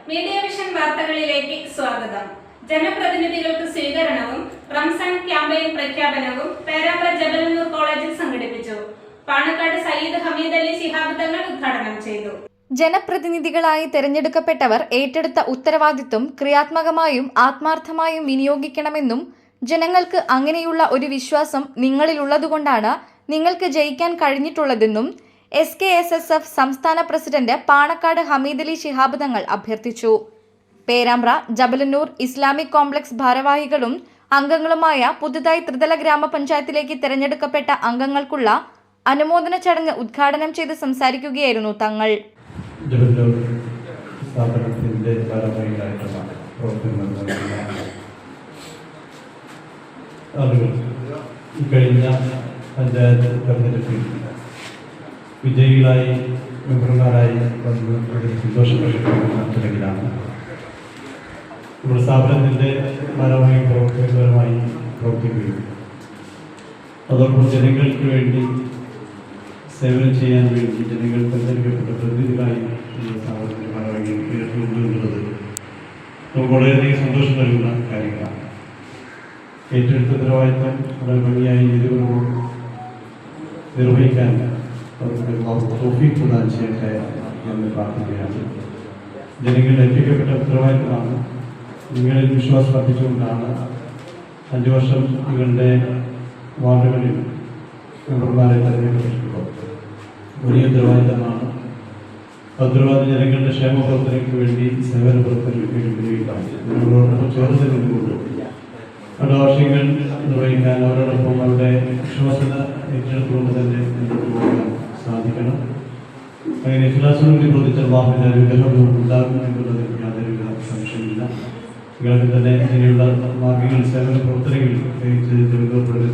Media vision വാർത്തകളിലേക്ക് സ്വാഗതം. ജനപ്രതിനിധികൾക്ക് സ്വീകരണവും Ramzan campaign പ്രഖ്യാപനവും പേരാമ്പ്ര ജബലന്നൂർ കോളേജിൽ സംഘടിപ്പിച്ചു. പാണക്കാട് സയ്യിദ് ഹമീദ് അലി ശിഹാബ് തങ്ങൾ ഉദ്ഘാടനം ചെയ്തു. ജനപ്രതിനിധികളായി തെരഞ്ഞെടുക്കപ്പെട്ടവർ ഏറ്റെടുത്ത ഉത്തരവാദിത്വം ക്രിയാത്മകമായും ആത്മാർത്ഥമായും വിനിയോഗിക്കണമെന്നും ജനങ്ങൾക്ക് അങ്ങനെയുള്ള ഒരു വിശ്വാസം നിങ്ങളിലുള്ളതുകൊണ്ടാണ് നിങ്ങൾക്ക് ജയിക്കാൻ കഴിഞ്ഞിട്ടുള്ളതെന്നും SKSSF സംസ്ഥാന പ്രസിഡന്റ് പാണക്കാട് ഹമീദ് അലി ശിഹാബ് തങ്ങൾ അഭ്യർത്ഥിച്ചു. പേരാമ്പ്ര ജബലന്നൂർ ഇസ്ലാമിക് കോംപ്ലക്സ് ഭാരവാഹികളും അംഗങ്ങളുമായ പുതുതായി ത്രിതല ഗ്രാമപഞ്ചായത്തിലേക്ക് തെരഞ്ഞെടുക്കപ്പെട്ട അംഗങ്ങൾക്കുള്ള അനുമോദന ചടങ്ങ് ഉദ്ഘാടനം ചെയ്ത് സംസാരിക്കുകയായിരുന്നു തങ്ങൾ. കഴിഞ്ഞ പഞ്ചായത്ത് തെരഞ്ഞെടുപ്പിൽ വിജയികളായി മെമ്പർമാരായി വന്ന് സന്തോഷപ്പെട്ടിട്ടുണ്ടെങ്കിലാണ് നമ്മുടെ സ്ഥാപനത്തിൻ്റെ ഭാരവാഹി പ്രവർത്തകപരമായി പ്രവർത്തിക്കുകയും അതോടൊപ്പം ജനങ്ങൾക്ക് വേണ്ടി സേവനം ചെയ്യാൻ വേണ്ടി ജനങ്ങൾ തെരഞ്ഞെടുക്കപ്പെട്ട പ്രതിനിധികളായി സ്ഥാപനത്തിൻ്റെ ഭാരവാഹി ഉയർത്തുന്നുണ്ട് എന്നുള്ളത് നമുക്ക് വളരെയധികം സന്തോഷം നൽകുന്ന കാര്യങ്ങളാണ്. ഏറ്റെടുത്ത ഉത്തരവാദിത്വം വളരെ ഭംഗിയായി നിർവഹിക്കാൻ തോഫീക്ക് പ്രദാനം ചെയ്യട്ടെ എന്ന് പ്രാർത്ഥിക്കുകയാണ്. ജനങ്ങൾ ഏൽപ്പിക്കപ്പെട്ട ഉത്തരവാദിത്വമാണ്. നിങ്ങളിൽ വിശ്വാസം അർപ്പിച്ചുകൊണ്ടാണ് 5 വർഷം നിങ്ങളുടെ വാർഡുകളിൽ മെമ്പർമാരെ തെരഞ്ഞെടുത്തിട്ടുള്ളത്. വലിയ ഉത്തരവാദിത്തമാണ്. ഉത്തരവാദിത്ത ജനങ്ങളുടെ ക്ഷേമ പ്രവർത്തനങ്ങൾക്ക് വേണ്ടി സേവന പ്രവർത്തനങ്ങൾക്ക് വേണ്ടി വിനിയോഗിക്കാം. നിങ്ങളോടൊപ്പം ചേർന്ന് നിന്നുകൊണ്ട് അവരുടെ ആവശ്യങ്ങൾ നിർവഹിക്കാൻ അവരോടൊപ്പം അവരുടെ വിശ്വാസത ഏറ്റെടുത്തുകൊണ്ട് തന്നെ മുന്നോട്ട് പോകാൻ സാധിക്കണം. അങ്ങനെ ഇഖ്ലാസോടുകൂടി പ്രവർത്തിച്ച അല്ലാഹുവിന്റെ അനുഗ്രഹം ഉണ്ടാകും എന്നുള്ളതിൽ യാതൊരുവിധ സംശയമില്ല. നിങ്ങൾക്ക് തന്നെ ഇങ്ങനെയുള്ള മാർഗങ്ങൾ സേവന പ്രവർത്തനങ്ങൾ പ്രത്യേകിച്ച്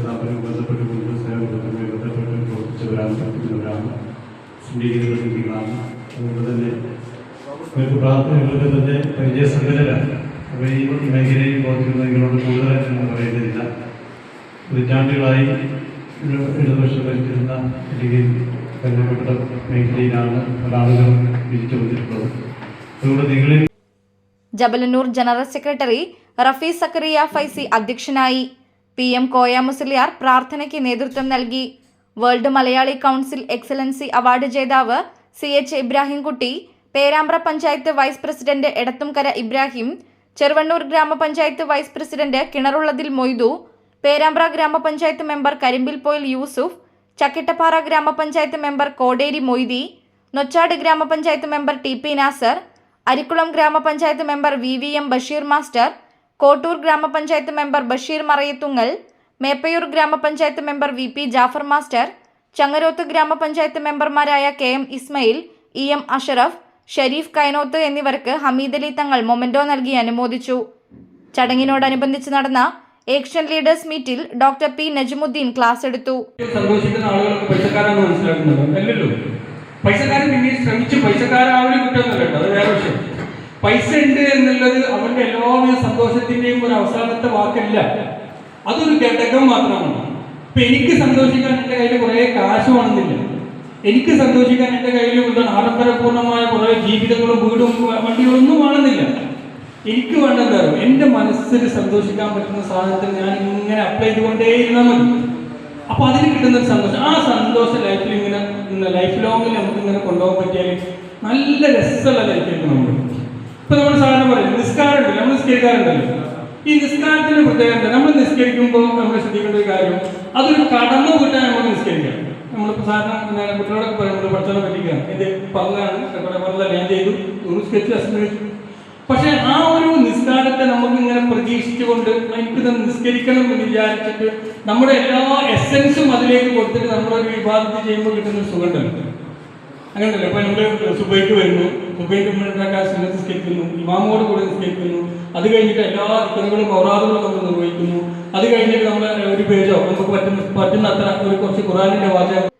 സ്ഥാപനം ബന്ധപ്പെട്ടുകൊണ്ട് സേവന പ്രവർത്തനവുമായി ബന്ധപ്പെട്ട് പ്രവർത്തിച്ചവരാണ്, പ്രവർത്തിക്കുന്നവരാണ്, സിൻഡിക്കേറ്റുകളാണ്. അതുകൊണ്ട് തന്നെ നിങ്ങൾക്ക് തന്നെ പരിചയസമ്പന്നരാണ്. അപ്പോൾ ഈ മേഖലയിൽ പ്രവർത്തിക്കുന്ന നിങ്ങളോട് കൂടുതലായിട്ട് എന്ന് പറയുന്നില്ല. നൂറ്റാണ്ടുകളായി ഇടതുപക്ഷം ഭരിച്ചിരുന്ന അല്ലെങ്കിൽ തെരഞ്ഞെടുക്കപ്പെട്ട മേഖലയിലാണ് പല ആളുകളും വിരിച്ചു വന്നിട്ടുള്ളത്. അതുകൊണ്ട് നിങ്ങളിൽ ജബലന്നൂർ ജനറൽ സെക്രട്ടറി റഫീസ് സക്കറിയ ഫൈസി അധ്യക്ഷനായി. PM കോയ മുസ്ലിയാർ പ്രാർത്ഥനയ്ക്ക് നേതൃത്വം നൽകി. World Malayali council excellency award ജേതാവ് CH Ibrahimkutty, Perambra panchayat vice president Edathumkara Ibrahim, Cheruvannur gramapanchayat vice president കിണറുള്ളതിൽ മൊയ്തു, പേരാമ്പ്ര ഗ്രാമപഞ്ചായത്ത് മെമ്പർ കരിമ്പിൽപോയിൽ യൂസുഫ്, ചക്കിട്ടപ്പാറ ഗ്രാമപഞ്ചായത്ത് മെമ്പർ കോടേരി മൊയ്തി, നൊച്ചാട് ഗ്രാമപഞ്ചായത്ത് മെമ്പർ TP നാസർ, അരിക്കുളം ഗ്രാമപഞ്ചായത്ത് member VVM Basheer master, Kottoor ഗ്രാമപഞ്ചായത്ത് മെമ്പർ ബഷീർ മറയത്തുങ്ങൽ, മേപ്പയൂർ ഗ്രാമപഞ്ചായത്ത് member VP Jafar master, Changaroth ഗ്രാമപഞ്ചായത്ത് മെമ്പർമാരായ KM ഇസ്മയിൽ, EM അഷറഫ്, ഷരീഫ് കൈനോത്ത് എന്നിവർക്ക് ഹമീദ് അലി തങ്ങൾ മൊമെന്റോ നൽകി അനുമോദിച്ചു. ചടങ്ങിനോടനുബന്ധിച്ച് നടന്ന ഏക്ഷൻ ലീഡേഴ്സ് മീറ്റിൽ ഡോക്ടർ P നജ്മുദ്ദീൻ ക്ലാസ് എടുത്തു. സന്തോഷിക്കുന്ന ആളുകൾക്ക് പൈസക്കാരാണ് മനസ്സിലാക്കുന്നത് അല്ലല്ലോ. പൈസക്കാരൻ പിന്നീട് ശ്രമിച്ചു പൈസക്കാരാവലും കിട്ടുമെന്നല്ല കേട്ടോ, അത് വേറെ വിഷയം. പൈസ ഉണ്ട് എന്നുള്ളത് അവന്റെ എല്ലാവിധ സന്തോഷത്തിന്റെയും ഒരു അവസാനത്തെ വാക്കല്ല, അതൊരു ഘടകം മാത്രമാണ്. ഇപ്പൊ എനിക്ക് സന്തോഷിക്കാൻ എൻ്റെ കയ്യിൽ കുറെ കാശ് വേണമെന്നില്ല. എനിക്ക് സന്തോഷിക്കാൻ എൻ്റെ കയ്യിൽ ആഡംബരപൂർണമായ കുറെ ജീവിതങ്ങളും വീടും വണ്ടികളും ഒന്നും വേണമെന്നില്ല. എനിക്ക് വേണ്ടത് എൻ്റെ മനസ്സിൽ സന്തോഷിക്കാൻ പറ്റുന്ന സാധനത്തിൽ ഞാൻ ഇങ്ങനെ അപ്ലൈ ചെയ്തുകൊണ്ടേയിരുന്നാൽ മതി. അപ്പൊ അതിന് കിട്ടുന്ന ഒരു സന്തോഷം, ആ സന്തോഷം ലൈഫിൽ ഇങ്ങനെ ലൈഫ് ലോങ്ങിൽ നമുക്ക് ഇങ്ങനെ കൊണ്ടുപോകാൻ പറ്റിയാൽ നല്ല രസമുള്ള ലൈഫായിരിക്കും നമ്മൾ. ഇപ്പൊ നമ്മൾ സാധാരണ പറയും നിസ്കാരം ഉണ്ടല്ലോ, നമ്മൾ നിസ്കരിക്കാറുണ്ടല്ലോ. ഈ നിസ്കാരത്തിന്റെ പ്രത്യേകത നമ്മൾ നിസ്കരിക്കുമ്പോൾ നമ്മൾ ശ്രദ്ധിക്കേണ്ട ഒരു കാര്യം, അതൊരു കടന്നു കിട്ടാൻ നമ്മൾ നിസ്കരിക്കാം. നമ്മളിപ്പോൾ സാധാരണ കുട്ടികളൊക്കെ പറയുന്നത് പഠിച്ചവനെ പറ്റിക്കുകയാണ്, ഇത് പള്ളാണ് പള്ള ഞാൻ ചെയ്തു സ്കെച്ച്. പക്ഷെ ആ ഒരു നിസ്കാരത്തെ നമുക്ക് ഇങ്ങനെ പ്രതീക്ഷിച്ചുകൊണ്ട് എനിക്ക് നിസ്കരിക്കണം എന്ന് വിചാരിച്ചിട്ട് നമ്മുടെ എല്ലാ എസെൻസും അതിലേക്ക് കൊടുത്തിട്ട് നമ്മളൊരു വിവാദത്തിൽ ചെയ്യുമ്പോൾ കിട്ടുന്ന ഒരു സുഖമുണ്ടല്ലോ. അങ്ങനെയല്ലേ? ഇപ്പൊ നമ്മൾ സുബൈക്ക് വരുന്നു, സുബൈക്ക് നിസ്കരിക്കുന്നു, ഇമാമോട് കൂടെ നിസ്കരിക്കുന്നു, അത് കഴിഞ്ഞിട്ട് എല്ലാ ദിക്കറുകളും ഔറാദുകളും നമ്മൾ നിർവഹിക്കുന്നു, അത് കഴിഞ്ഞിട്ട് നമ്മൾ ഒരു പേജോ നമുക്ക് പറ്റുന്ന അത്ര ഒരു കുറച്ച് ഖുർആനിന്റെ വാചകം.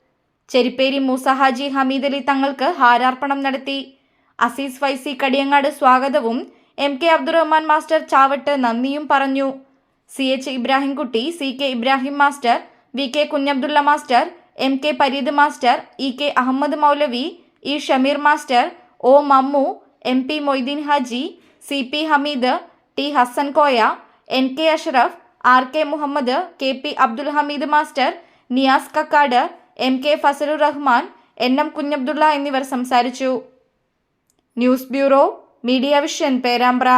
ചെരിപ്പേരി മൂസ ഹാജി ഹമീദ് അലി തങ്ങൾക്ക് ഹാരാർപ്പണം നടത്തി. അസീസ് ഫൈസി കടിയങ്ങാട് സ്വാഗതവും MK അബ്ദുറഹ്മാൻ മാസ്റ്റർ ചാവട്ട് നന്ദിയും പറഞ്ഞു. CH Ibrahimkutty, CK Ibrahim master, VK Kunhabdulla master, MK Pareed master, EK Ahammed Moulavi, E Shameer master, O Mammu, MP Moideen Haji, CP Hameed, T Hassan Koya, NK Ashraf, RK Muhammed, KP Abdul Hameed master, Niyas Kakkad, MK Fazlur Rahman, NM Kunhabdulla എന്നിവർ സംസാരിച്ചു. News bureau, Media Vision, Perambra.